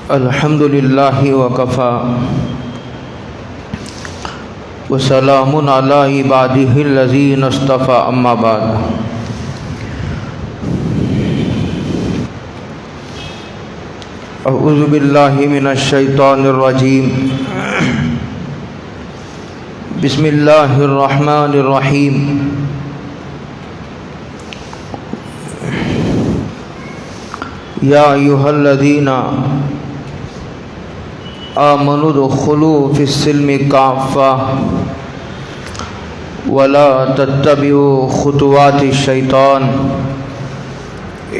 الحمد للہ وکفی وسلام علی عبادہ الذین اصطفی اما بعد اعوذ باللہ من الشیطان الرجیم بسم اللہ الرحمن الرحیم یا ایھا الذین آمنوا ادخلوا فی السلم کافۃ ولا تتبعوا خطوات الشیطان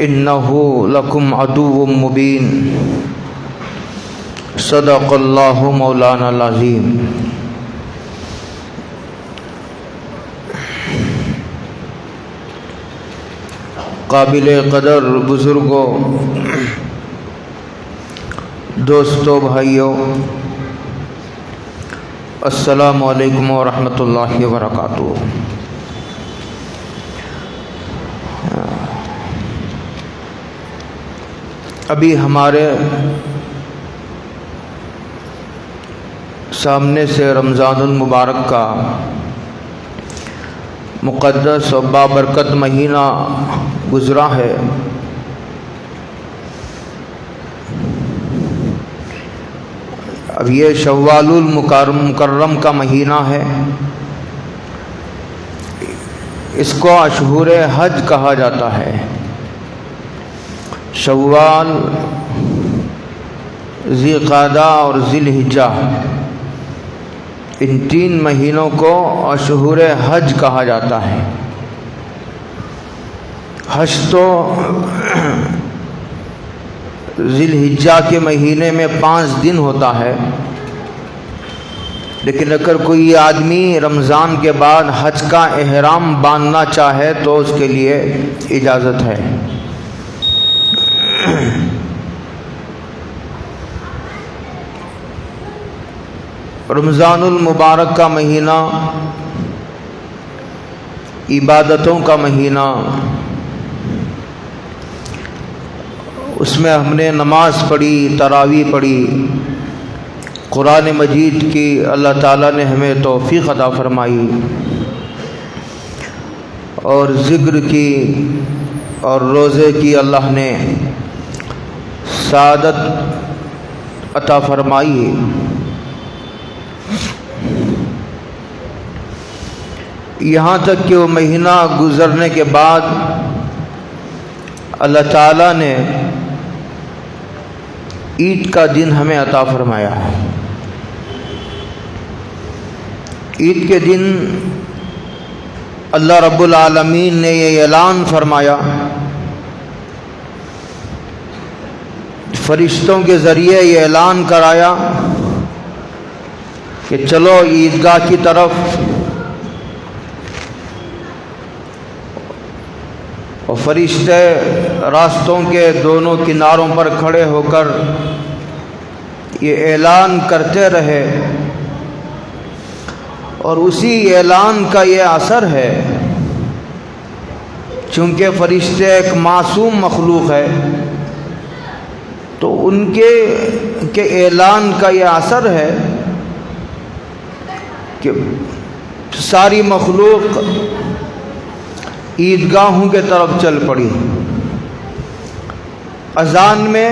انہ لکم عدو مبین صدق اللہ مولانا العظیم۔ قابل قدر بزرگوں، دوستوں، بھائیوں، السلام علیکم ورحمۃ اللہ وبرکاتہ۔ ابھی ہمارے سامنے سے رمضان المبارک کا مقدس و بابرکت مہینہ گزرا ہے۔ اب یہ شوال المکرم کا مہینہ ہے، اس کو اشہور حج کہا جاتا ہے۔ شوال، ذی القعدہ اور ذی الحجہ، ان تین مہینوں کو اشہور حج کہا جاتا ہے۔ حج تو ذی الحجہ کے مہینے میں 5 دن ہوتا ہے، لیکن اگر کوئی آدمی رمضان کے بعد حج کا احرام باندھنا چاہے تو اس کے لیے اجازت ہے۔ رمضان المبارک کا مہینہ عبادتوں کا مہینہ، اس میں ہم نے نماز پڑھی، تراویح پڑھی، قرآن مجید کی اللہ تعالیٰ نے ہمیں توفیق عطا فرمائی، اور ذکر کی اور روزے کی اللہ نے سعادت عطا فرمائی۔ یہاں تک کہ وہ مہینہ گزرنے کے بعد اللہ تعالیٰ نے عید کا دن ہمیں عطا فرمایا ہے۔ عید کے دن اللہ رب العالمین نے یہ اعلان فرمایا، فرشتوں کے ذریعے یہ اعلان کرایا کہ چلو عیدگاہ کی طرف، اور فرشتے راستوں کے دونوں کناروں پر کھڑے ہو کر یہ اعلان کرتے رہے، اور اسی اعلان کا یہ اثر ہے، چونکہ فرشتے ایک معصوم مخلوق ہے تو ان کے اعلان کا یہ اثر ہے کہ ساری مخلوق عیدگاہوں کے طرف چل پڑی۔ اذان میں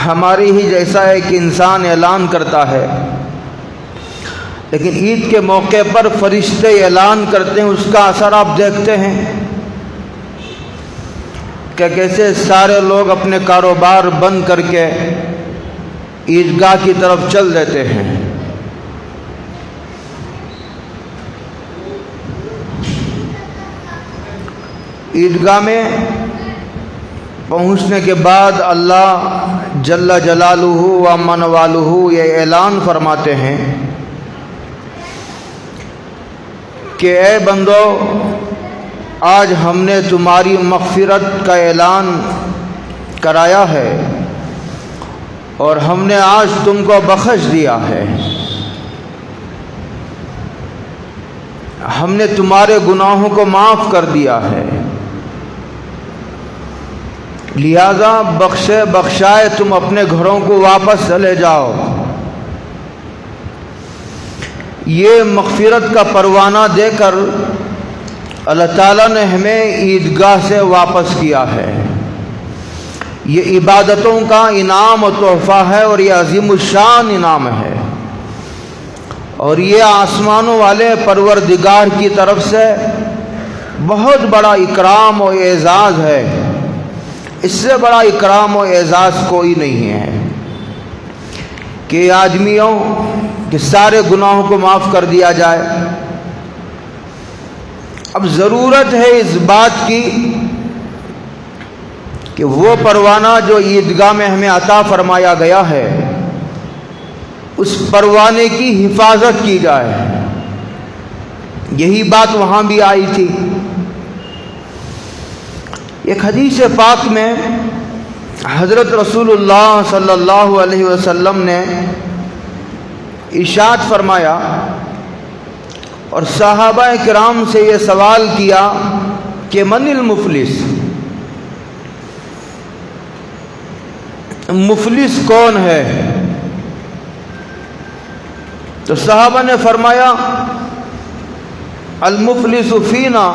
ہماری ہی جیسا ایک انسان اعلان کرتا ہے، لیکن عید کے موقع پر فرشتے اعلان کرتے ہیں، اس کا اثر آپ دیکھتے ہیں کہ کیسے سارے لوگ اپنے کاروبار بند کر کے عیدگاہ کی طرف چل دیتے ہیں۔ عیدگاہ میں پہنچنے کے بعد اللہ جل جلالہ و من والہ یہ اعلان فرماتے ہیں کہ اے بندو، آج ہم نے تمہاری مغفرت کا اعلان کرایا ہے، اور ہم نے آج تم کو بخش دیا ہے، ہم نے تمہارے گناہوں کو معاف کر دیا ہے۔ لہذا بخشے بخشائے تم اپنے گھروں کو واپس چلے جاؤ۔ یہ مغفرت کا پروانہ دے کر اللہ تعالیٰ نے ہمیں عیدگاہ سے واپس کیا ہے۔ یہ عبادتوں کا انعام و تحفہ ہے، اور یہ عظیم الشان انعام ہے، اور یہ آسمانوں والے پروردگار کی طرف سے بہت بڑا اکرام و اعزاز ہے۔ اس سے بڑا اکرام و اعزاز کوئی نہیں ہے کہ آدمیوں کے سارے گناہوں کو معاف کر دیا جائے۔ اب ضرورت ہے اس بات کی کہ وہ پروانہ جو عیدگاہ میں ہمیں عطا فرمایا گیا ہے، اس پروانے کی حفاظت کی جائے۔ یہی بات وہاں بھی آئی تھی۔ ایک حدیث پاک میں حضرت رسول اللہ صلی اللہ علیہ وسلم نے ارشاد فرمایا اور صحابہ کرام سے یہ سوال کیا کہ من المفلس، مفلس کون ہے؟ تو صحابہ نے فرمایا المفلس فینا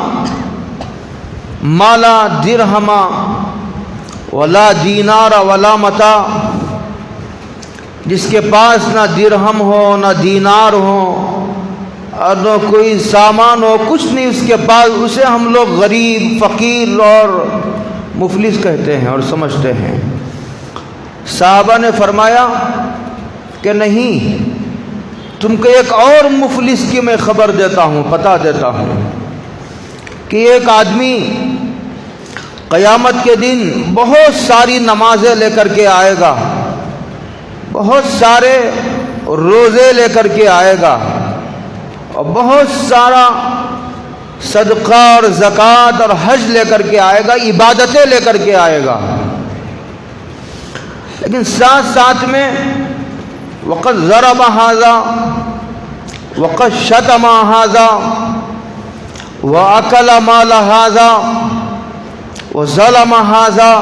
ما لا درہم ولا دینار ولا متاع، جس کے پاس نہ درہم ہو نہ دینار ہو اور نہ کوئی سامان ہو، کچھ نہیں اس کے پاس، اسے ہم لوگ غریب، فقیر اور مفلس کہتے ہیں اور سمجھتے ہیں۔ صحابہ نے فرمایا کہ نہیں، تم کو ایک اور مفلس کی میں خبر دیتا ہوں، پتہ دیتا ہوں کہ ایک آدمی قیامت کے دن بہت ساری نمازیں لے کر کے آئے گا، بہت سارے روزے لے کر کے آئے گا، اور بہت سارا صدقہ اور زکوٰۃ اور حج لے کر کے آئے گا، عبادتیں لے کر کے آئے گا، لیکن ساتھ ساتھ میں وقد ضرب ھذا وقد شتم ھذا واکل مال ھذا وظلم ھذا۔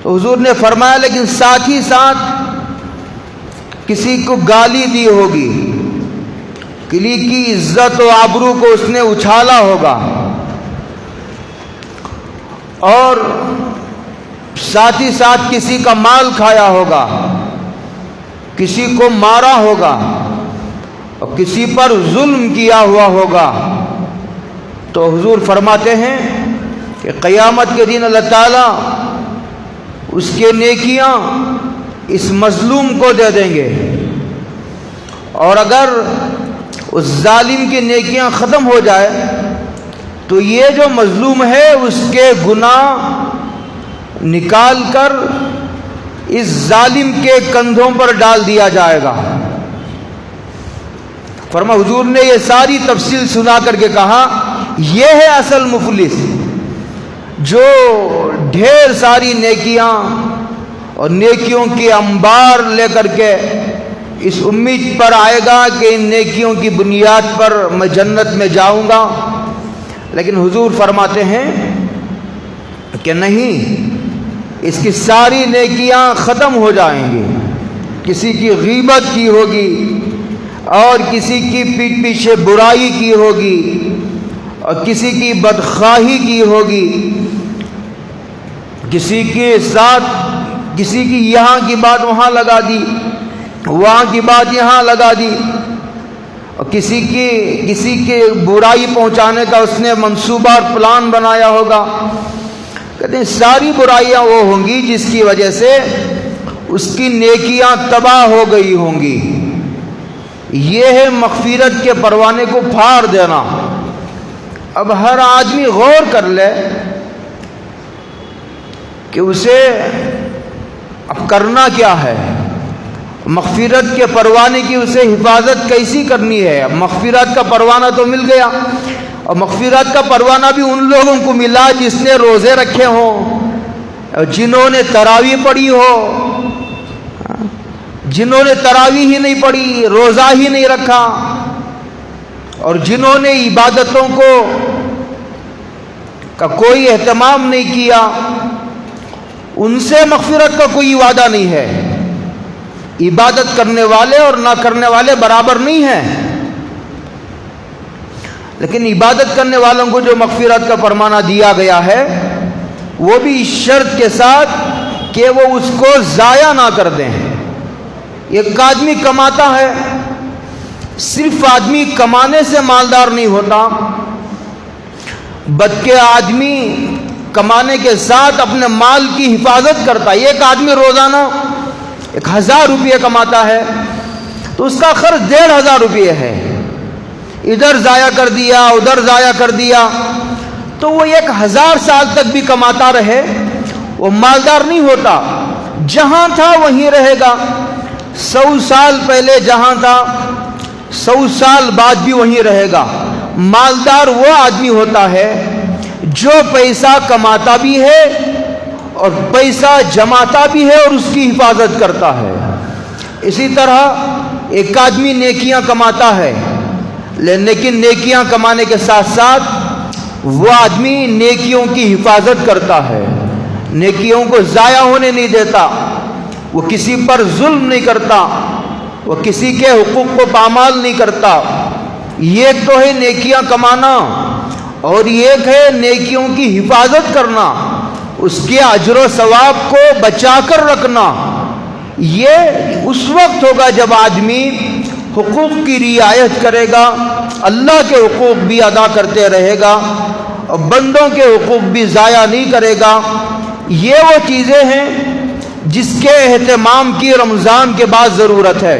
تو حضور نے فرمایا لیکن ساتھ ہی ساتھ کسی کو گالی دی ہوگی، کسی کی عزت و آبرو کو اس نے اچھالا ہوگا، اور ساتھ ہی ساتھ کسی کا مال کھایا ہوگا، کسی کو مارا ہوگا اور کسی پر ظلم کیا ہوا ہوگا۔ تو حضور فرماتے ہیں کہ قیامت کے دن اللہ تعالیٰ اس کے نیکیاں اس مظلوم کو دے دیں گے، اور اگر اس ظالم کی نیکیاں ختم ہو جائے تو یہ جو مظلوم ہے اس کے گناہ نکال کر اس ظالم کے کندھوں پر ڈال دیا جائے گا۔ فرما حضور نے یہ ساری تفصیل سنا کر کے کہا یہ ہے اصل مفلس، جو ڈھیر ساری نیکیاں اور نیکیوں کے انبار لے کر کے اس امید پر آئے گا کہ ان نیکیوں کی بنیاد پر میں جنت میں جاؤں گا، لیکن حضور فرماتے ہیں کہ نہیں، اس کی ساری نیکیاں ختم ہو جائیں گی۔ کسی کی غیبت کی ہوگی اور کسی کی پیٹھ پیچھے برائی کی ہوگی اور کسی کی بدخواہی کی ہوگی، کسی کے ساتھ کسی کی یہاں کی بات وہاں لگا دی، وہاں کی بات یہاں لگا دی، اور کسی کی برائی پہنچانے کا اس نے منصوبہ اور پلان بنایا ہوگا۔ کہتے ہیں ساری برائیاں وہ ہوں گی جس کی وجہ سے اس کی نیکیاں تباہ ہو گئی ہوں گی۔ یہ ہے مغفرت کے پروانے کو پھاڑ دینا۔ اب ہر آدمی غور کر لے کہ اسے اب کرنا کیا ہے، مغفرت کے پروانے کی اسے حفاظت کیسی کرنی ہے۔ اب مغفرت کا پروانہ تو مل گیا، اور مغفرت کا پروانہ بھی ان لوگوں کو ملا جس نے روزے رکھے ہوں، جنہوں نے تراویح پڑھی ہو، جنہوں نے تراویح ہی نہیں پڑھی، روزہ ہی نہیں رکھا، اور جنہوں نے عبادتوں کا کوئی اہتمام نہیں کیا، ان سے مغفرت کا کوئی وعدہ نہیں ہے. عبادت کرنے والے اور نہ کرنے والے برابر نہیں ہیں، لیکن عبادت کرنے والوں کو جو مغفرت کا فرمانہ دیا گیا ہے وہ بھی اس شرط کے ساتھ کہ وہ اس کو ضائع نہ کر دیں. ایک آدمی کماتا ہے، صرف آدمی کمانے سے مالدار نہیں ہوتا، بلکہ آدمی کمانے کے ساتھ اپنے مال کی حفاظت کرتا ہے. ایک آدمی روزانہ 1000 روپے کماتا ہے تو اس کا خرچ 1500 روپے ہے. ادھر ضائع کر دیا، ادھر ضائع کر دیا، تو وہ 1000 سال تک بھی کماتا رہے، وہ مالدار نہیں ہوتا. جہاں تھا وہیں رہے گا. 100 سال پہلے جہاں تھا 100 سال بعد بھی وہیں رہے گا. مالدار وہ آدمی ہوتا ہے جو پیسہ کماتا بھی ہے اور پیسہ جماتا بھی ہے اور اس کی حفاظت کرتا ہے. اسی طرح ایک آدمی نیکیاں کماتا ہے، لیکن نیکیاں کمانے کے ساتھ ساتھ وہ آدمی نیکیوں کی حفاظت کرتا ہے، نیکیوں کو ضائع ہونے نہیں دیتا، وہ کسی پر ظلم نہیں کرتا، وہ کسی کے حقوق کو پامال نہیں کرتا. یہ تو ہے نیکیاں کمانا، اور ایک ہے نیکیوں کی حفاظت کرنا، اس کے اجر و ثواب کو بچا کر رکھنا. یہ اس وقت ہوگا جب آدمی حقوق کی رعایت کرے گا، اللہ کے حقوق بھی ادا کرتے رہے گا اور بندوں کے حقوق بھی ضائع نہیں کرے گا. یہ وہ چیزیں ہیں جس کے اہتمام کی رمضان کے بعد ضرورت ہے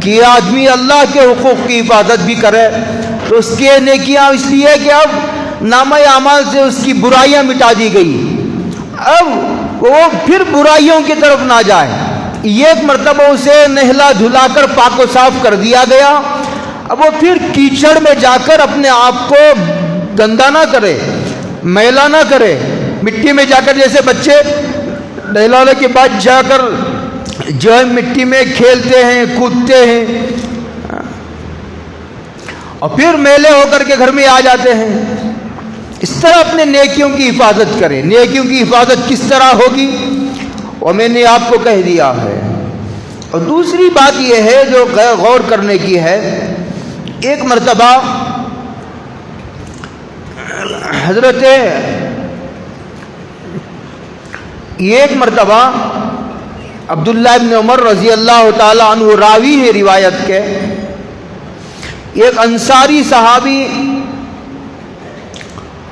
کہ آدمی اللہ کے حقوق کی حفاظت بھی کرے. تو اس کے نیکیاں اس لیے کہ اب نامہ اعمال سے اس کی برائیاں مٹا دی گئی، اب وہ پھر برائیوں کی طرف نہ جائے. ایک مرتبہ اسے نہلا دھلا کر پاک و صاف کر دیا گیا، اب وہ پھر کیچڑ میں جا کر اپنے آپ کو گندا نہ کرے، میلا نہ کرے. مٹی میں جا کر جیسے بچے نہلانے کے بعد جا کر جو ہے مٹی میں کھیلتے ہیں، کودتے ہیں اور پھر میلے ہو کر کے گھر میں آ جاتے ہیں، اس طرح اپنے نیکیوں کی حفاظت کریں. نیکیوں کی حفاظت کس طرح ہوگی وہ میں نے آپ کو کہہ دیا ہے. اور دوسری بات یہ ہے جو غور کرنے کی ہے، ایک مرتبہ عبداللہ ابن عمر رضی اللہ تعالی عنہ راوی ہے روایت کے، ایک انصاری صحابی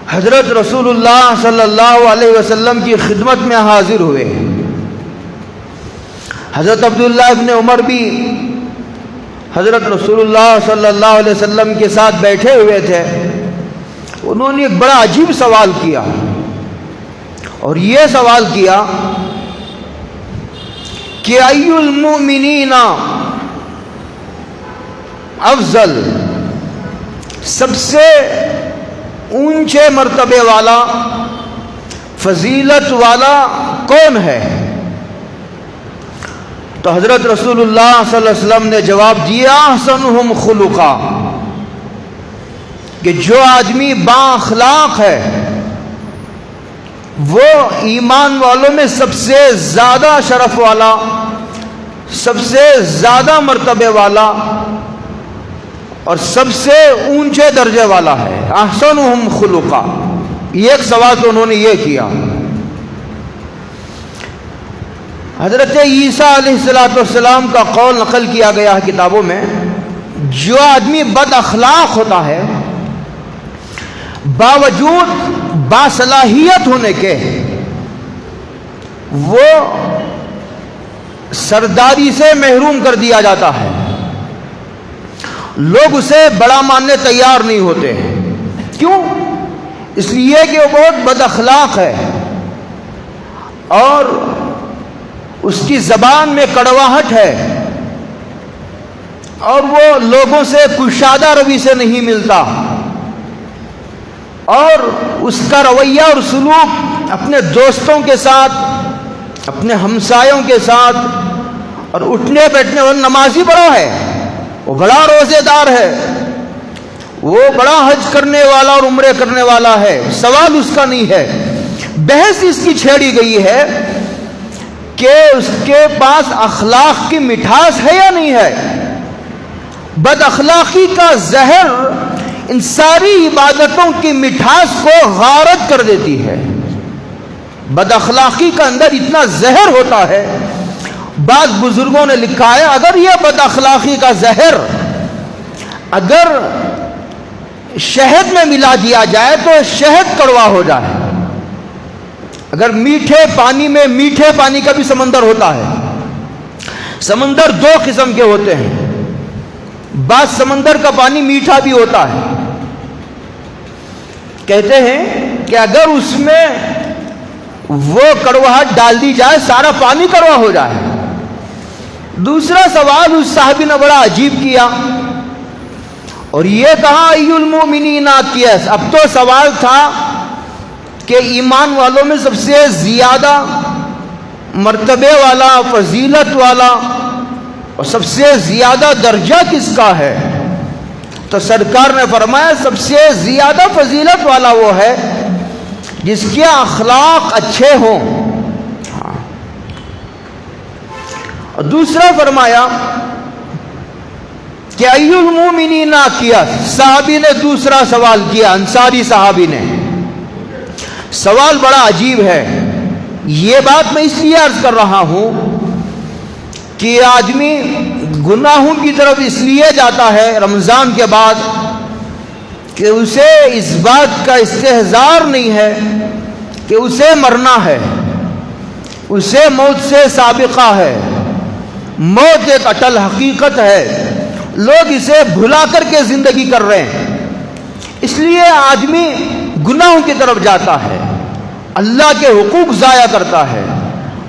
حضرت رسول اللہ صلی اللہ علیہ وسلم کی خدمت میں حاضر ہوئے. حضرت عبداللہ ابن عمر بھی حضرت رسول اللہ صلی اللہ علیہ وسلم کے ساتھ بیٹھے ہوئے تھے. انہوں نے ایک بڑا عجیب سوال کیا، اور یہ سوال کیا کہ ای المؤمنین افضل، سب سے اونچے مرتبے والا، فضیلت والا کون ہے؟ تو حضرت رسول اللہ صلی اللہ علیہ وسلم نے جواب دیا احسنہم خلقا، کہ جو آدمی با اخلاق ہے وہ ایمان والوں میں سب سے زیادہ شرف والا، سب سے زیادہ مرتبے والا اور سب سے اونچے درجے والا ہے. احسنہم خلقا، ایک سوال تو انہوں نے یہ کیا. حضرت عیسیٰ علیہ السلام کا قول نقل کیا گیا ہے کتابوں میں، جو آدمی بد اخلاق ہوتا ہے باوجود باصلاحیت ہونے کے وہ سرداری سے محروم کر دیا جاتا ہے، لوگ اسے بڑا ماننے تیار نہیں ہوتے. کیوں؟ اس لیے کہ وہ بہت بد اخلاق ہے اور اس کی زبان میں کڑواہٹ ہے اور وہ لوگوں سے کشادہ روی سے نہیں ملتا، اور اس کا رویہ اور سلوک اپنے دوستوں کے ساتھ، اپنے ہمسایوں کے ساتھ اور اٹھنے بیٹھنے والا نمازی بڑا ہے، وہ بڑا روزے دار ہے، وہ بڑا حج کرنے والا اور عمرے کرنے والا ہے، سوال اس کا نہیں ہے. بحث اس کی چھیڑی گئی ہے کہ اس کے پاس اخلاق کی مٹھاس ہے یا نہیں ہے۔ بد اخلاقی کا زہر ان ساری عبادتوں کی مٹھاس کو غارت کر دیتی ہے۔ بد اخلاقی کا اندر اتنا زہر ہوتا ہے، بعض بزرگوں نے لکھا ہے اگر یہ بد اخلاقی کا زہر اگر شہد میں ملا دیا جائے تو شہد کڑوا ہو جائے۔ اگر میٹھے پانی میں، میٹھے پانی کا بھی سمندر ہوتا ہے، سمندر دو قسم کے ہوتے ہیں، بعض سمندر کا پانی میٹھا بھی ہوتا ہے، کہتے ہیں کہ اگر اس میں وہ کڑواہٹ ڈال دی جائے سارا پانی کڑوا ہو جائے۔ دوسرا سوال اس صحابی نے بڑا عجیب کیا اور یہ کہا ای المؤمنین اکیس۔ اب تو سوال تھا کہ ایمان والوں میں سب سے زیادہ مرتبے والا، فضیلت والا اور سب سے زیادہ درجہ کس کا ہے؟ تو سرکار نے فرمایا سب سے زیادہ فضیلت والا وہ ہے جس کے اخلاق اچھے ہوں۔ اور دوسرا فرمایا کہ ای المؤمنین کیا۔ صحابی نے دوسرا سوال کیا، انصاری صحابی نے۔ سوال بڑا عجیب ہے، یہ بات میں اس لیے عرض کر رہا ہوں کہ آدمی گناہوں کی طرف اس لیے جاتا ہے رمضان کے بعد کہ اسے اس بات کا استحضار نہیں ہے کہ اسے مرنا ہے، اسے موت سے سابقہ ہے، موت ایک اٹل حقیقت ہے، لوگ اسے بھلا کر کے زندگی کر رہے ہیں، اس لیے آدمی گناہوں کی طرف جاتا ہے، اللہ کے حقوق ضائع کرتا ہے،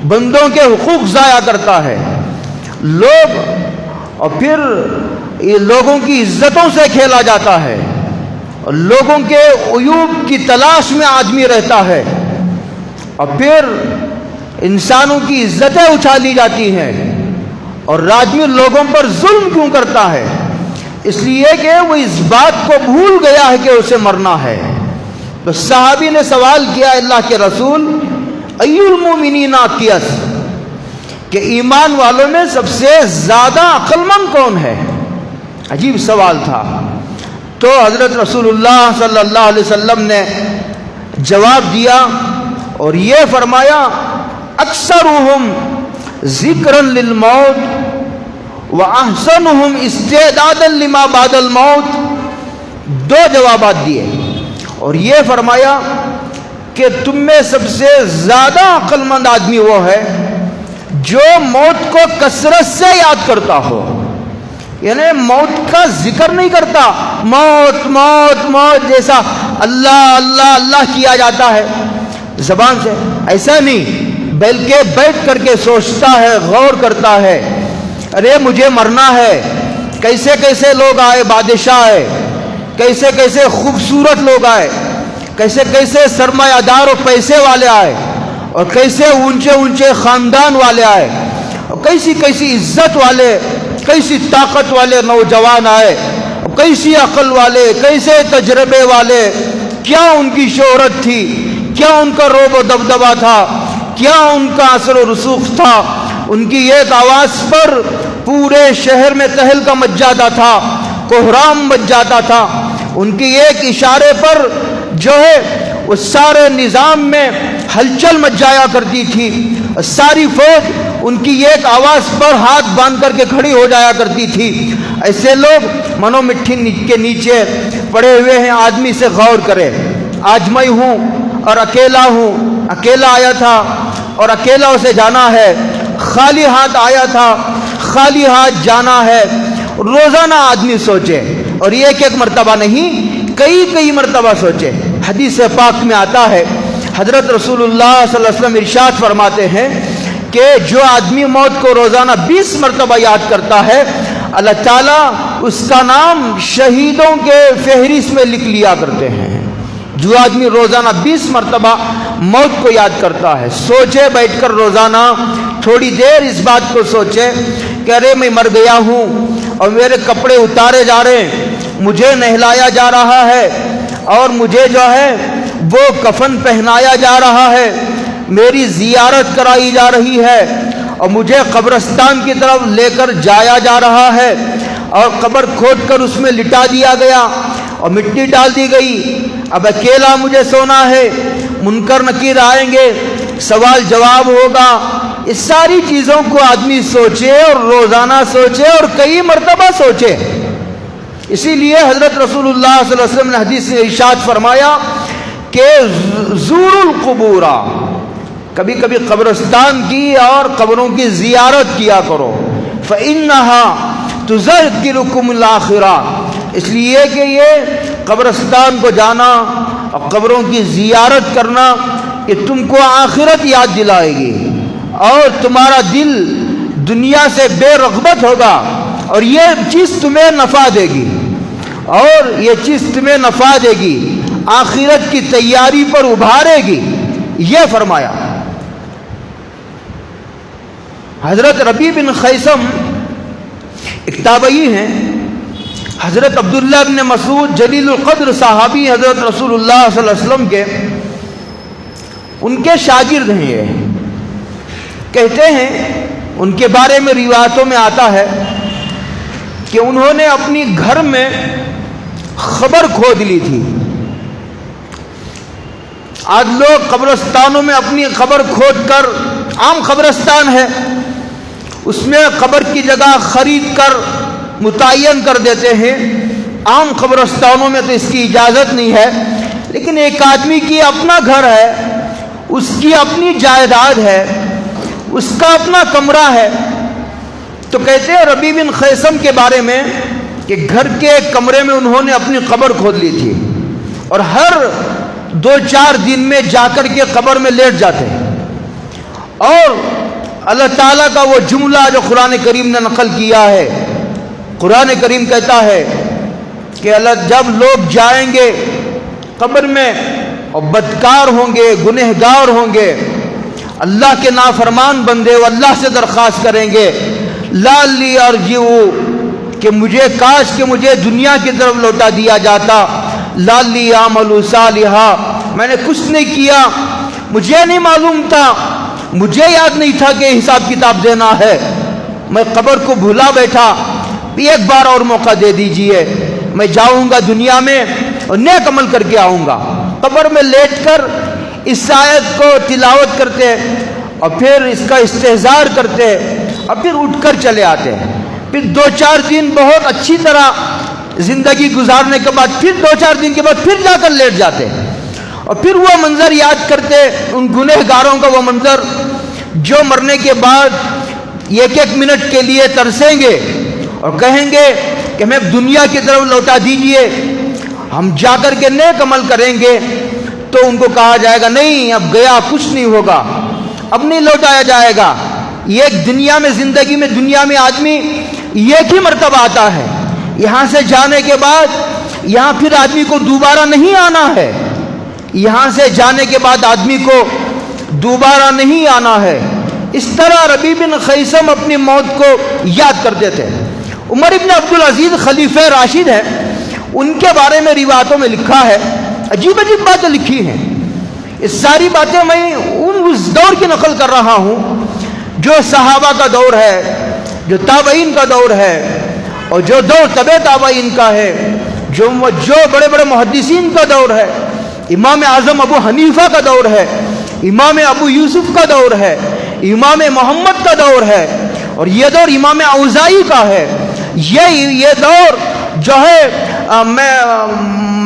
بندوں کے حقوق ضائع کرتا ہے، لوگ اور پھر یہ لوگوں کی عزتوں سے کھیلا جاتا ہے اور لوگوں کے عیوب کی تلاش میں آدمی رہتا ہے اور پھر انسانوں کی عزتیں اچھالی جاتی ہیں اور آدمی لوگوں پر ظلم کیوں کرتا ہے؟ اس لیے کہ وہ اس بات کو بھول گیا ہے کہ اسے مرنا ہے۔ تو صحابی نے سوال کیا اللہ کے رسول ای المؤمنین اکیس، کہ ایمان والوں میں سب سے زیادہ عقل مند کون ہے؟ عجیب سوال تھا۔ تو حضرت رسول اللہ صلی اللہ علیہ وسلم نے جواب دیا اور یہ فرمایا اکثرہم ذکرا للموت واحسنہم استعدادا لما بعد الموت۔ دو جوابات دیے اور یہ فرمایا کہ تم میں سب سے زیادہ عقل مند آدمی وہ ہے جو موت کو کثرت سے یاد کرتا ہو، یعنی موت کا ذکر نہیں کرتا، موت موت موت جیسا اللہ اللہ اللہ کیا جاتا ہے زبان سے، ایسا نہیں، بلکہ بیٹھ کر کے سوچتا ہے، غور کرتا ہے، ارے مجھے مرنا ہے، کیسے کیسے لوگ آئے، بادشاہ آئے، کیسے کیسے خوبصورت لوگ آئے، کیسے کیسے سرمایہ دار اور پیسے والے آئے اور کیسے اونچے اونچے خاندان والے آئے اور کیسی کیسی عزت والے، کیسی طاقت والے نوجوان آئے، کیسی عقل والے، کیسے تجربے والے، کیا ان کی شہرت تھی، کیا ان کا روب و دبدبا تھا، کیا ان کا اثر و رسوخ تھا، ان کی ایک آواز پر پورے شہر میں تہلکہ مچ جاتا تھا، کوہرام مچ جاتا تھا، ان کی ایک اشارے پر جو ہے وہ سارے نظام میں ہلچل مچ جایا کرتی تھی، ساری فوج ان کی ایک آواز پر ہاتھ باندھ کر کے کھڑی ہو جایا کرتی تھی۔ ایسے لوگ منو مٹھی کے نیچے پڑے ہوئے ہیں، آدمی سے غور کرے، آج میں ہوں اور اکیلا ہوں، اکیلا آیا تھا اور اکیلا اسے جانا ہے، خالی ہاتھ آیا تھا، خالی ہاتھ جانا ہے۔ روزانہ آدمی سوچے اور ایک ایک مرتبہ نہیں، کئی کئی مرتبہ سوچے۔ حدیث پاک میں آتا ہے، حضرت رسول اللہ صلی اللہ علیہ وسلم ارشاد فرماتے ہیں کہ جو آدمی موت کو روزانہ 20 مرتبہ یاد کرتا ہے، اللہ تعالیٰ اس کا نام شہیدوں کے فہرست میں لکھ لیا کرتے ہیں۔ جو آدمی روزانہ 20 مرتبہ موت کو یاد کرتا ہے، سوچے بیٹھ کر روزانہ تھوڑی دیر اس بات کو سوچے کہ ارے میں مر گیا ہوں اور میرے کپڑے اتارے جا رہے ہیں، مجھے نہلایا جا رہا ہے اور مجھے جو ہے وہ کفن پہنایا جا رہا ہے، میری زیارت کرائی جا رہی ہے، اور مجھے قبرستان کی طرف لے کر جایا جا رہا ہے اور قبر کھود کر اس میں لٹا دیا گیا اور مٹی ڈال دی گئی. اب اکیلا مجھے سونا ہے، منکر نکیر آئیں گے، سوال جواب ہوگا. اس ساری چیزوں کو آدمی سوچے اور روزانہ سوچے اور کئی مرتبہ سوچے. اسی لیے حضرت رسول اللہ صلی اللہ علیہ وسلم نے حدیث میں ارشاد فرمایا کہ زور القبور، کبھی کبھی قبرستان کی اور قبروں کی زیارت کیا کرو. فإنها تذکرکم الآخرہ، اس لیے کہ یہ قبرستان کو جانا اور قبروں کی زیارت کرنا یہ تم کو آخرت یاد دلائے گی اور تمہارا دل دنیا سے بے رغبت ہوگا اور یہ چیز تمہیں نفع دے گی، اور یہ چیز تمہیں نفع دے گی، آخرت کی تیاری پر ابھارے گی. یہ فرمایا. حضرت ربیع بن خیثم ایک تابعی ہیں. حضرت عبداللہ بن مسعود جلیل القدر صحابی حضرت رسول اللہ صلی اللہ علیہ وسلم کے ان کے شاگرد ہیں. یہ کہتے ہیں ان کے بارے میں روایتوں میں آتا ہے کہ انہوں نے اپنی گھر میں خبر کھود لی تھی. آج لوگ قبرستانوں میں اپنی قبر کھود کر، عام قبرستان ہے اس میں قبر کی جگہ خرید کر متعین کر دیتے ہیں. عام قبرستانوں میں تو اس کی اجازت نہیں ہے، لیکن ایک آدمی کی اپنا گھر ہے، اس کی اپنی جائیداد ہے، اس کا اپنا کمرہ ہے. تو کہتے ہیں ربیع بن خیثم کے بارے میں کہ گھر کے ایک کمرے میں انہوں نے اپنی قبر کھود لی تھی اور ہر 2-4 دن میں جا کر کے قبر میں لیٹ جاتے ہیں. اور اللہ تعالیٰ کا وہ جملہ جو قرآن کریم نے نقل کیا ہے، قرآن کریم کہتا ہے کہ اللہ جب لوگ جائیں گے قبر میں اور بدکار ہوں گے، گنہگار ہوں گے، اللہ کے نافرمان بندے وہ اللہ سے درخواست کریں گے لالی ارجعوا، کہ مجھے کاش کہ مجھے دنیا کی طرف لوٹا دیا جاتا، لالی اعمل صالحا، میں نے کچھ نہیں کیا، مجھے نہیں معلوم تھا، مجھے یاد نہیں تھا کہ حساب کتاب دینا ہے، میں قبر کو بھولا بیٹھا، ایک بار اور موقع دے دیجئے، میں جاؤں گا دنیا میں اور نیک عمل کر کے آؤں گا. قبر میں لیٹ کر اس آیت کو تلاوت کرتے اور پھر اس کا استحضار کرتے اور پھر اٹھ کر چلے آتے. پھر 2-4 دن بہت اچھی طرح زندگی گزارنے کے بعد پھر 2-4 دن کے بعد پھر جا کر لیٹ جاتے اور پھر وہ منظر یاد کرتے، ان گنہگاروں کا وہ منظر جو مرنے کے بعد 1-1 منٹ کے لیے ترسیں گے اور کہیں گے کہ ہمیں دنیا کی طرف لوٹا دیجئے، ہم جا کر کے نیک عمل کریں گے. تو ان کو کہا جائے گا نہیں، اب گیا کچھ نہیں ہوگا، اب نہیں لوٹایا جائے گا. یہ دنیا میں، زندگی میں، دنیا میں آدمی ایک ہی مرتبہ آتا ہے، یہاں سے جانے کے بعد یہاں پھر آدمی کو دوبارہ نہیں آنا ہے، یہاں سے جانے کے بعد آدمی کو دوبارہ نہیں آنا ہے. اس طرح ربیع بن خیثم اپنی موت کو یاد کرتے تھے. عمر ابن عبدالعزیز خلیفہ راشد ہیں، ان کے بارے میں روایتوں میں لکھا ہے، عجیب عجیب باتیں لکھی ہیں. اس ساری باتیں میں اس دور کی نقل کر رہا ہوں جو صحابہ کا دور ہے، جو تابعین کا دور ہے، اور جو دور تبع تابعین کا ہے، جو بڑے بڑے محدثین کا دور ہے. امام اعظم ابو حنیفہ کا دور ہے، امام ابو یوسف کا دور ہے، امام محمد کا دور ہے، اور یہ دور امام اوزاعی کا ہے. یہ دور جو ہے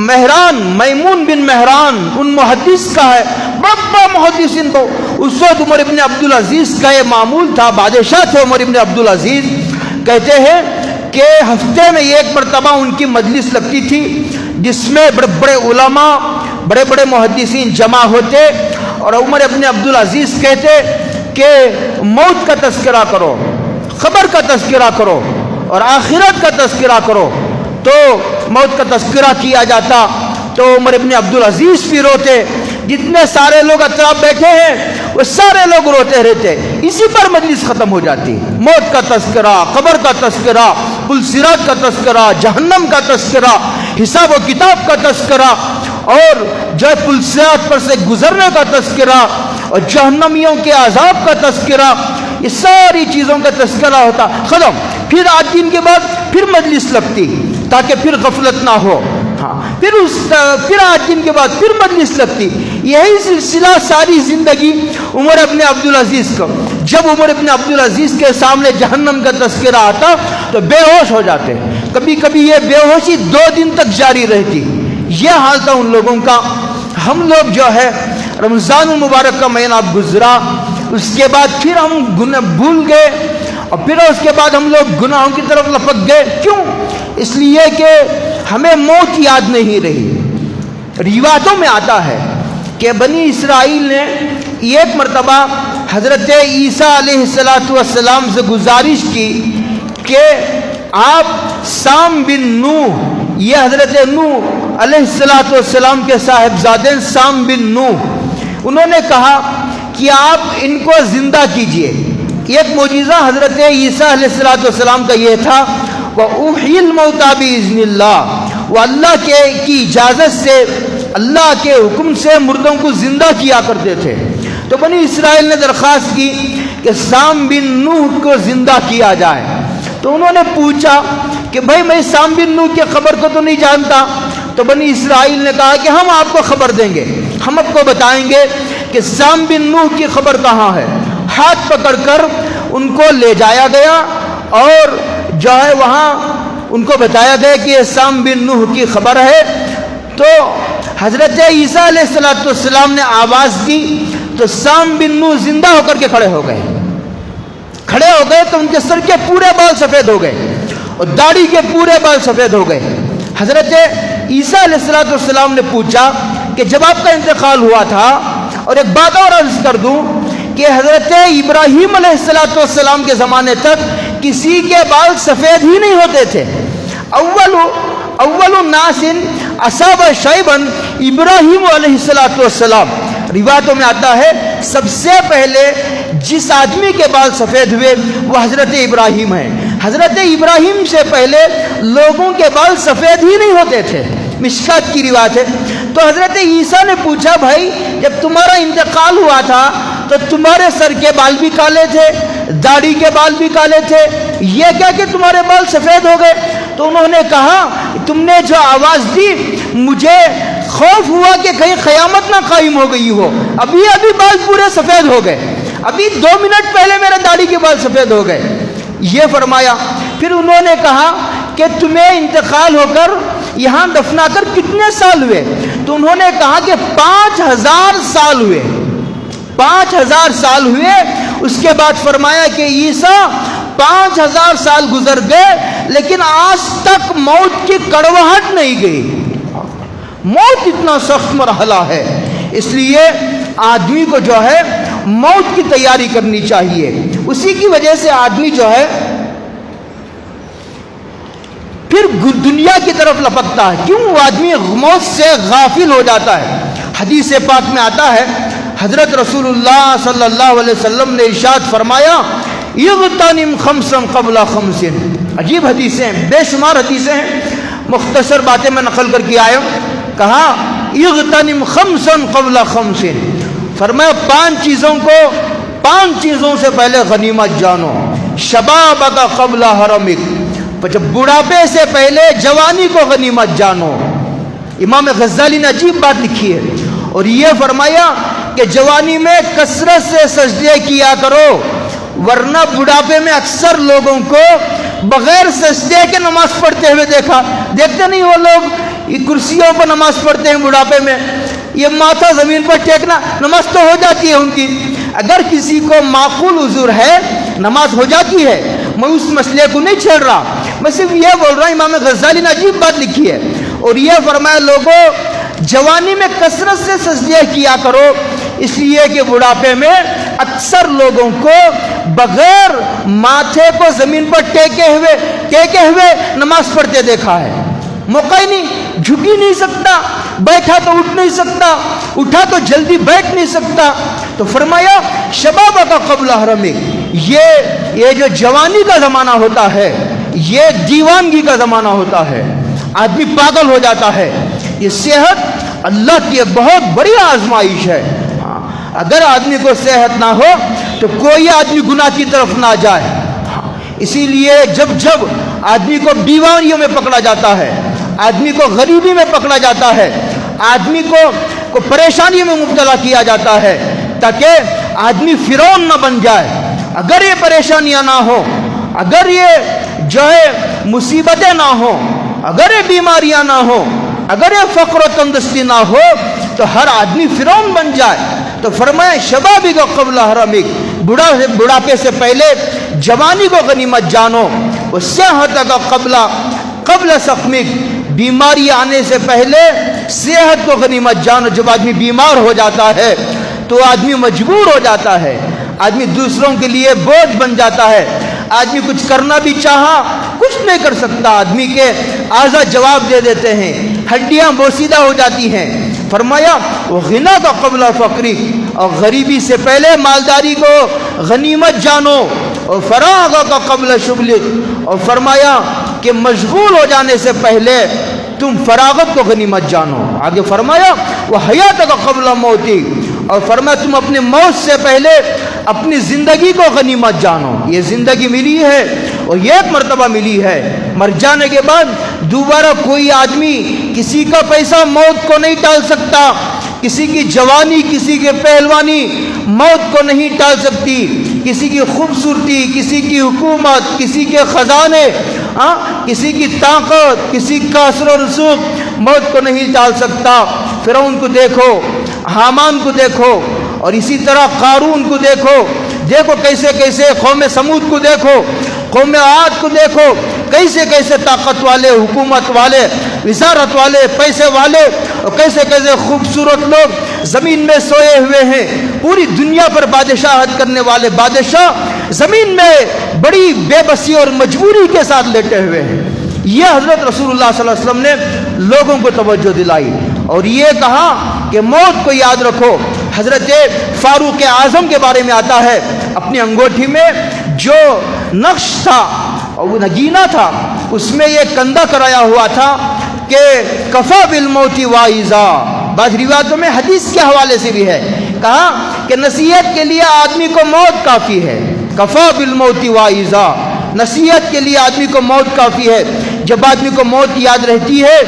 مہران، میمون بن مہران ان محدث کا ہے، بڑا محدثین کو. اس وقت عمر ابن عبدالعزیز کا یہ معمول تھا، بادشاہ تھے عمر ابن عبدالعزیز. کہتے ہیں کہ ہفتے میں 1 مرتبہ ان کی مجلس لگتی تھی جس میں بڑے بڑے علماء، بڑے بڑے محدثین جمع ہوتے اور عمر ابن عبدالعزیز کہتے کہ موت کا تذکرہ کرو، قبر کا تذکرہ کرو اور آخرت کا تذکرہ کرو. تو موت کا تذکرہ کیا جاتا تو عمر ابن عبدالعزیز بھی روتے، جتنے سارے لوگ اطراف بیٹھے ہیں وہ سارے لوگ روتے رہتے. اسی پر مجلس ختم ہو جاتی. موت کا تذکرہ، قبر کا تذکرہ، پل صراط کا تذکرہ، جہنم کا تذکرہ، حساب و کتاب کا تذکرہ، اور جو پل صراط پر سے گزرنے کا تذکرہ، اور جہنمیوں کے عذاب کا تذکرہ. یہ ساری چیزوں کا تذکرہ ہوتا، ختم. پھر 8 دن کے بعد پھر مجلس لگتی تاکہ پھر غفلت نہ ہو. پھر 8 دن کے بعد پھر مجلس لگتی. یہی سلسلہ ساری زندگی عمر ابن عبدالعزیز کو. جب عمر ابن عبدالعزیز کے سامنے جہنم کا تذکرہ آتا تو بے ہوش ہو جاتے. کبھی کبھی یہ بے ہوشی 2 دن تک جاری رہتی. یہ حال تھا ان لوگوں کا. ہم لوگ جو ہے رمضان المبارک کا مہینہ گزرا، اس کے بعد پھر ہم بھول گئے، اور پھر اس کے بعد ہم لوگ گناہوں کی طرف لپک گئے. کیوں؟ اس لیے کہ ہمیں موت یاد نہیں رہی. روایتوں میں آتا ہے کہ بنی اسرائیل نے ایک مرتبہ حضرت عیسیٰ علیہ السلام سے گزارش کی کہ آپ سام بن نوح، یہ حضرت نوح علیہ السلام کے صاحبزادے سام بن نوح، انہوں نے کہا کہ آپ ان کو زندہ کیجئے. ایک معجزہ حضرت عیسیٰ علیہ السلام کا یہ تھا، وَأُحْيِي الْمَوْتَى بِإِذْنِ اللَّهِ، وہ اللہ کی اجازت سے، اللہ کے حکم سے مردوں کو زندہ کیا کرتے تھے. تو بنی اسرائیل نے درخواست کی کہ سام بن نوح کو زندہ کیا جائے. تو انہوں نے پوچھا کہ بھائی میں سام بن نوح کی خبر کو تو نہیں جانتا. تو بنی اسرائیل نے کہا کہ ہم آپ کو خبر دیں گے، ہم آپ کو بتائیں گے کہ سام بن نوح کی خبر کہاں ہے. ہاتھ پکڑ کر ان کو لے جایا گیا اور جو ہے وہاں ان کو بتایا گیا کہ یہ سام بن نوح کی خبر ہے. تو حضرت عیسیٰ علیہ السلام نے آواز دی تو سام بن نوح زندہ ہو کر کے کھڑے ہو گئے. تو ان کے سر کے پورے بال سفید ہو گئے اور داڑھی کے پورے بال سفید ہو گئے. حضرت عیسیٰ علیہ السلام نے پوچھا کہ جب آپ کا انتقال ہوا تھا، اور ایک بات اور عرض کر دوں کہ حضرت ابراہیم علیہ السلام کے زمانے تک کسی کے بال سفید ہی نہیں ہوتے تھے. اول الناس اصاب شیبا ابراہیم علیہ السلام. روایتوں میں آتا ہے سب سے پہلے جس آدمی کے بال سفید ہوئے وہ حضرت ابراہیم ہیں. حضرت ابراہیم سے پہلے لوگوں کے بال سفید ہی نہیں ہوتے تھے. مشکات کی روایت ہے. تو حضرت عیسیٰ نے پوچھا بھائی جب تمہارا انتقال ہوا تھا تو تمہارے سر کے بال بھی کالے تھے، داڑھی کے بال بھی کالے تھے، یہ کیا کہ تمہارے بال سفید ہو گئے؟ تو انہوں نے کہا تم نے جو آواز دی مجھے خوف ہوا کہ کہیں قیامت نہ قائم ہو گئی ہو. ابھی بال پورے سفید ہو گئے، ابھی 2 منٹ پہلے میرے داڑھی کے بال سفید ہو گئے. یہ فرمایا. پھر انہوں نے کہا کہ تمہیں انتقال ہو کر یہاں دفنا کر کتنے سال ہوئے؟ تو انہوں نے کہا کہ 5000 سال ہوئے. 5000 سال ہوئے. اس کے بعد فرمایا کہ عیسیٰ 5000 سال گزر گئے لیکن آج تک موت کی کڑواہٹ نہیں گئی. موت اتنا سخت مرحلہ ہے، اس لیے آدمی کو جو ہے موت کی تیاری کرنی چاہیے. اسی کی وجہ سے آدمی جو ہے پھر دنیا کی طرف لپکتا ہے. کیوں؟ وہ آدمی موت سے غافل ہو جاتا ہے. حدیث پاک میں آتا ہے حضرت رسول اللہ صلی اللہ علیہ وسلم نے ارشاد فرمایا اغتنم خمسا قبل خمس. عجیب حدیثیں، بے شمار حدیثیں ہیں، مختصر باتیں میں نقل کر کے آیا ہوں. کہا اغتنم خمسا قبل خمس. فرمایا 5 چیزوں سے پہلے غنیمت جانو. شبابک قبل حرمک. جب بڑھاپے سے پہلے جوانی کو غنیمت جانو. امام غزالی نے عجیب بات لکھی ہے اور یہ فرمایا کہ جوانی میں کثرت سے سجدے کیا کرو، ورنہ بڑھاپے میں اکثر لوگوں کو بغیر سجدے کے نماز پڑھتے ہوئے دیکھتے نہیں. وہ لوگ یہ کرسیوں پر نماز پڑھتے ہیں بڑھاپے میں، یہ ماتھا زمین پر ٹیکنا، نماز تو ہو جاتی ہے ان کی. اگر کسی کو معقول عذر ہے نماز ہو جاتی ہے. میں اس مسئلے کو نہیں چھیڑ رہا، میں صرف یہ بول رہا ہوں امام غزالی نے عجیب بات لکھی ہے اور یہ فرمایا لوگوں جوانی میں کثرت سے سجدے کیا کرو، اس لیے کہ بڑھاپے میں اکثر لوگوں کو بغیر ماتھے کو زمین پر ٹیکے ہوئے نماز پڑھتے دیکھا ہے. موقع ہی نہیں، جھک ہی نہیں سکتا، بیٹھا تو اٹھ نہیں سکتا، اٹھا تو جلدی بیٹھ نہیں سکتا. تو فرمایا شباب کا قبل حرمک. یہ جو جوانی کا زمانہ ہوتا ہے یہ دیوانگی کا زمانہ ہوتا ہے، آدمی پاگل ہو جاتا ہے. یہ صحت اللہ کی ایک بہت بڑی آزمائش ہے. اگر آدمی کو صحت نہ ہو تو تو کوئی آدمی گناہ کی طرف نہ جائے. اسی لیے جب جب آدمی کو بیماریوں میں پکڑا جاتا ہے, آدمی کو غریبی میں پکڑا جاتا ہے, آدمی کو پریشانی میں مبتلا کیا جاتا ہے, تاکہ آدمی فرعون نہ بن جائے. اگر یہ پریشانیاں نہ ہو, اگر یہ جو ہے مصیبتیں نہ ہو, اگر یہ بیماریاں نہ ہو, اگر یہ فقر و تندرستی نہ ہو, تو ہر آدمی فرعون بن جائے. تو فرمائے شبابی کو قبل حرمک, بڑھاپے سے پہلے جوانی کو غنیمت جانو. صحت کا قبل سقمک, بیماری آنے سے پہلے صحت کو غنیمت جانو. جب آدمی بیمار ہو جاتا ہے تو آدمی مجبور ہو جاتا ہے, آدمی دوسروں کے لیے بوجھ بن جاتا ہے. آدمی کچھ کرنا بھی چاہا کچھ نہیں کر سکتا, آدمی کے اعضاء جواب دے دیتے ہیں, ہڈیاں بوسیدہ ہو جاتی ہیں. فرمایا وہ غنا کا قبل فقری, اور غریبی سے پہلے مالداری کو غنیمت جانو. اور فراغ کا قبل شغلک, اور فرمایا کہ مشغول ہو جانے سے پہلے تم فراغت کو غنیمت جانو. آگے فرمایا وہ حیات کا قبل موتی, اور فرمایا تم اپنے موت سے پہلے اپنی زندگی کو غنیمت جانو. یہ زندگی ملی ہے اور یہ ایک مرتبہ ملی ہے, مر جانے کے بعد دوبارہ کوئی آدمی کسی کا پیسہ موت کو نہیں ٹال سکتا, کسی کی جوانی, کسی کی پہلوانی موت کو نہیں ٹال سکتی, کسی کی خوبصورتی, کسی کی حکومت, کسی کے خزانے, کسی کی طاقت, کسی کا اثر و رسوخ موت کو نہیں ٹال سکتا. فرعون کو دیکھو, حامان کو دیکھو, اور اسی طرح قارون کو دیکھو, دیکھو کیسے کیسے قوم سمود کو دیکھو, قوم عاد کو دیکھو, کیسے کیسے طاقت والے, حکومت والے, وزارت والے, پیسے والے, اور کیسے کیسے خوبصورت لوگ زمین میں سوئے ہوئے ہیں. پوری دنیا پر بادشاہت کرنے والے بادشاہ زمین میں بڑی بے بسی اور مجبوری کے ساتھ لیٹے ہوئے ہیں. یہ حضرت رسول اللہ صلی اللہ علیہ وسلم نے لوگوں کو توجہ دلائی اور یہ کہا کہ موت کو یاد رکھو. حضرت فاروق اعظم کے بارے میں آتا ہے, اپنی انگوٹھی میں جو نقش تھا اور وہ نگینہ تھا, اس میں یہ کندہ کرایا ہوا تھا کہ کفا بالموت واعظا. بعض روایتوں میں حدیث کے حوالے سے بھی ہے, کہا کہ نصیحت کے لیے آدمی کو موت کافی ہے. کفا بالموت واعظا, نصیحت کے لیے آدمی کو موت کافی ہے. جب آدمی کو موت یاد رہتی ہے,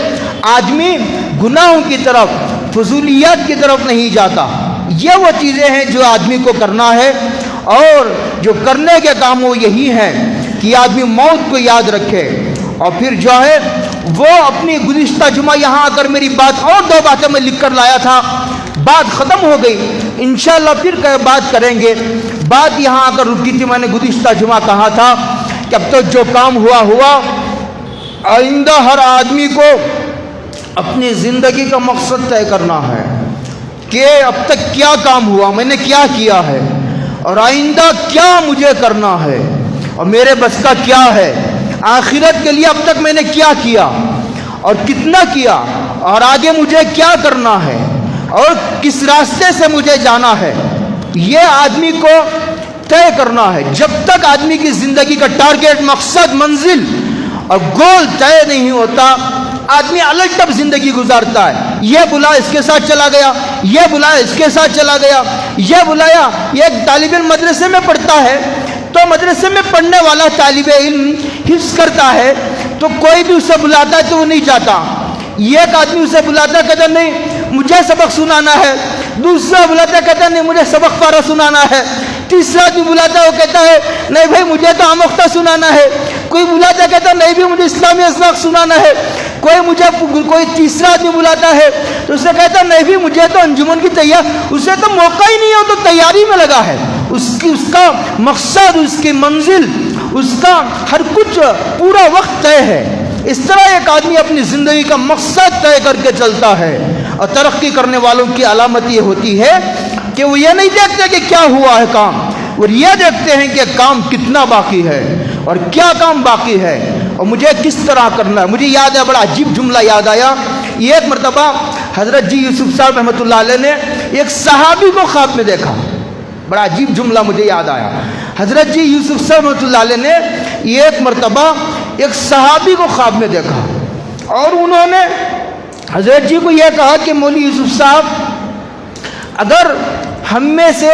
آدمی گناہوں کی طرف, فضولیات کی طرف نہیں جاتا. یہ وہ چیزیں ہیں جو آدمی کو کرنا ہے, اور جو کرنے کے کام وہ یہی ہیں کہ آدمی موت کو یاد رکھے. اور پھر جو ہے وہ اپنی گزشتہ جمعہ یہاں آ کر میری بات, اور 2 باتیں میں لکھ کر لایا تھا, بات ختم ہو گئی, انشاءاللہ پھر بات کریں گے. بات یہاں آ کر رکی تھی, میں نے گزشتہ جمعہ کہا تھا کہ اب تو جو کام ہوا, آئندہ ہر آدمی کو اپنی زندگی کا مقصد طے کرنا ہے کہ اب تک کیا کام ہوا, میں نے کیا کیا ہے, اور آئندہ کیا مجھے کرنا ہے, اور میرے بس کا کیا ہے. آخرت کے لیے اب تک میں نے کیا کیا اور کتنا کیا, اور آگے مجھے کیا کرنا ہے, اور کس راستے سے مجھے جانا ہے. یہ آدمی کو طے کرنا ہے. جب تک آدمی کی زندگی کا ٹارگیٹ, مقصد, منزل اور گول طے نہیں ہوتا, آدمی الگ تب زندگی گزارتا ہے. یہ بلا اس کے ساتھ چلا گیا, یہ بلا اس کے ساتھ چلا گیا, یہ بلایا. یہ ایک طالب علم مدرسے میں پڑھتا ہے تو مدرسے میں پڑھنے والا طالب علم حفظ کرتا ہے, تو کوئی بھی اسے بلاتا ہے تو وہ نہیں جاتا. یہ ایک آدمی اسے بلاتا ہے, کہتا نہیں مجھے سبق سنانا ہے. دوسرا بلاتا ہے, کہتا نہیں مجھے سبق پارا سنانا ہے. تیسرا آدمی بلاتا ہے, وہ کہتا ہے نہیں بھائی مجھے تو آموختہ سنانا ہے. کوئی بلاتا ہے, کہتا نہیں بھی مجھے اسلامی اخلاق سنانا ہے. کوئی تیسرا آدمی بلاتا ہے تو اسے کہتا نہیں بھی مجھے تو انجمن کی تیاری, اسے تو موقع ہی نہیں ہے, تو تیاری میں لگا ہے. اس کا مقصد, اس کی منزل, اس کا ہر کچھ پورا وقت طے ہے. اس طرح ایک آدمی اپنی زندگی کا مقصد طے کر کے چلتا ہے. اور ترقی کرنے والوں کی علامت یہ ہوتی ہے کہ وہ یہ نہیں دیکھتے کہ کیا ہوا ہے کام, وہ یہ دیکھتے ہیں کہ کام کتنا باقی ہے اور کیا کام باقی ہے اور مجھے کس طرح کرنا ہے. مجھے یاد ہے, بڑا عجیب جملہ یاد آیا. یہ ایک مرتبہ حضرت جی یوسف صاحب رحمۃ اللہ علیہ نے ایک صحابی کو خواب میں دیکھا. بڑا عجیب جملہ مجھے یاد آیا. حضرت جی یوسف صاحب رحمۃ اللہ علیہ نے ایک مرتبہ ایک صحابی کو خواب میں دیکھا, اور انہوں نے حضرت جی کو یہ کہا کہ مولوی یوسف صاحب, اگر ہم میں سے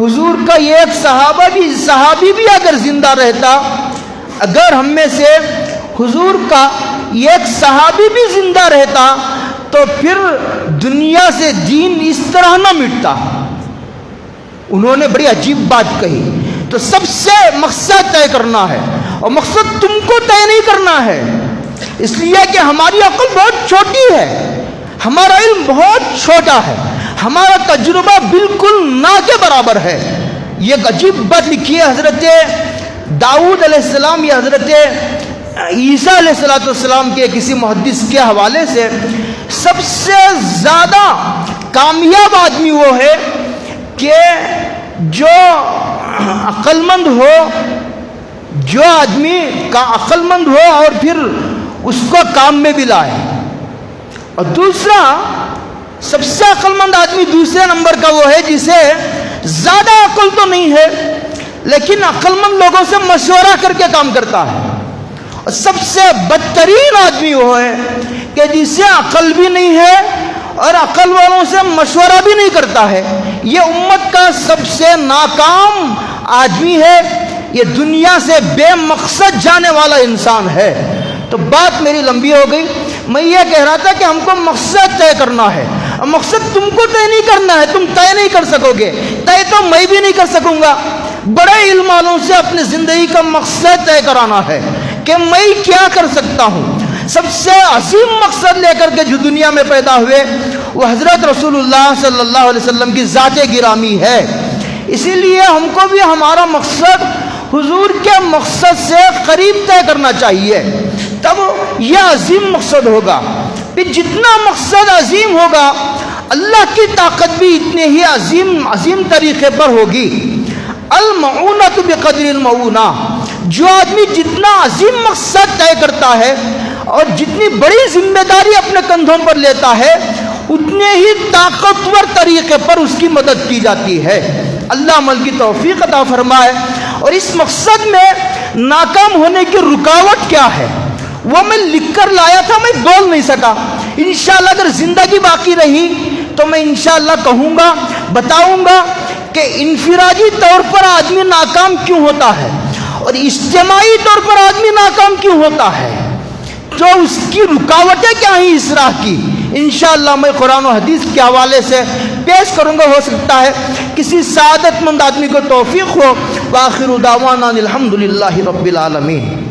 حضور کا ایک صحابی بھی اگر زندہ رہتا، اگر ہم میں سے حضور کا ایک صحابی بھی زندہ رہتا تو پھر دنیا سے دین اس طرح نہ مٹتا۔ انہوں نے بڑی عجیب بات کہی۔ تو سب سے مقصد طے کرنا ہے، اور مقصد تم کو طے نہیں کرنا ہے، اس لیے کہ ہماری عقل بہت چھوٹی ہے، ہمارا علم بہت چھوٹا ہے، ہمارا تجربہ بالکل نہ کے برابر ہے۔ یہ ایک عجیب بات لکھی ہے حضرت داؤد علیہ السلام یا حضرت عیسیٰ علیہ السلام کے کسی محدث کے حوالے سے، سب سے زیادہ کامیاب آدمی وہ ہے کہ جو عقل مند ہو، جو آدمی کا عقل مند ہو اور پھر اس کو کام میں بھی لائے۔ اور دوسرا سب سے عقل مند آدمی دوسرے نمبر کا وہ ہے جسے زیادہ عقل تو نہیں ہے لیکن عقل مند لوگوں سے مشورہ کر کے کام کرتا ہے۔ اور سب سے بدترین آدمی وہ ہے کہ جسے عقل بھی نہیں ہے اور عقل والوں سے مشورہ بھی نہیں کرتا ہے۔ یہ امت کا سب سے ناکام آدمی ہے، یہ دنیا سے بے مقصد جانے والا انسان ہے۔ تو بات میری لمبی ہو گئی، میں یہ کہہ رہا تھا کہ ہم کو مقصد طے کرنا ہے، اور مقصد تم کو طے نہیں کرنا ہے، تم طے نہیں کر سکو گے، طے تو میں بھی نہیں کر سکوں گا۔ بڑے علم والوں سے اپنی زندگی کا مقصد طے کرانا ہے کہ میں کیا کر سکتا ہوں۔ سب سے عظیم مقصد لے کر کے جو دنیا میں پیدا ہوئے وہ حضرت رسول اللہ صلی اللہ علیہ وسلم کی ذات گرامی ہے۔ اسی لیے ہم کو بھی ہمارا مقصد حضور کے مقصد سے قریب طے کرنا چاہیے، تب یہ عظیم مقصد ہوگا۔ پھر جتنا مقصد عظیم ہوگا اللہ کی طاقت بھی اتنے ہی عظیم طریقے پر ہوگی۔ المعونۃ بقدر المعونہ، جو آدمی جتنا عظیم مقصد طے کرتا ہے اور جتنی بڑی ذمہ داری اپنے کندھوں پر لیتا ہے اتنے ہی طاقتور طریقے پر اس کی مدد کی جاتی ہے۔ اللہ عمل کی توفیق عطا فرمائے۔ اور اس مقصد میں ناکام ہونے کی رکاوٹ کیا ہے وہ میں لکھ کر لایا تھا، میں بول نہیں سکا۔ انشاءاللہ اگر زندگی باقی رہی تو میں انشاءاللہ کہوں گا، بتاؤں گا کہ انفرادی طور پر آدمی ناکام کیوں ہوتا ہے اور اجتماعی طور پر آدمی ناکام کیوں ہوتا ہے، تو اس کی رکاوٹیں کیا ہیں اس راہ کی۔ انشاءاللہ میں قرآن و حدیث کے حوالے سے پیش کروں گا، ہو سکتا ہے کسی سعادت مند آدمی کو توفیق ہو۔ وآخر دعوانا الحمدللہ رب العالمین۔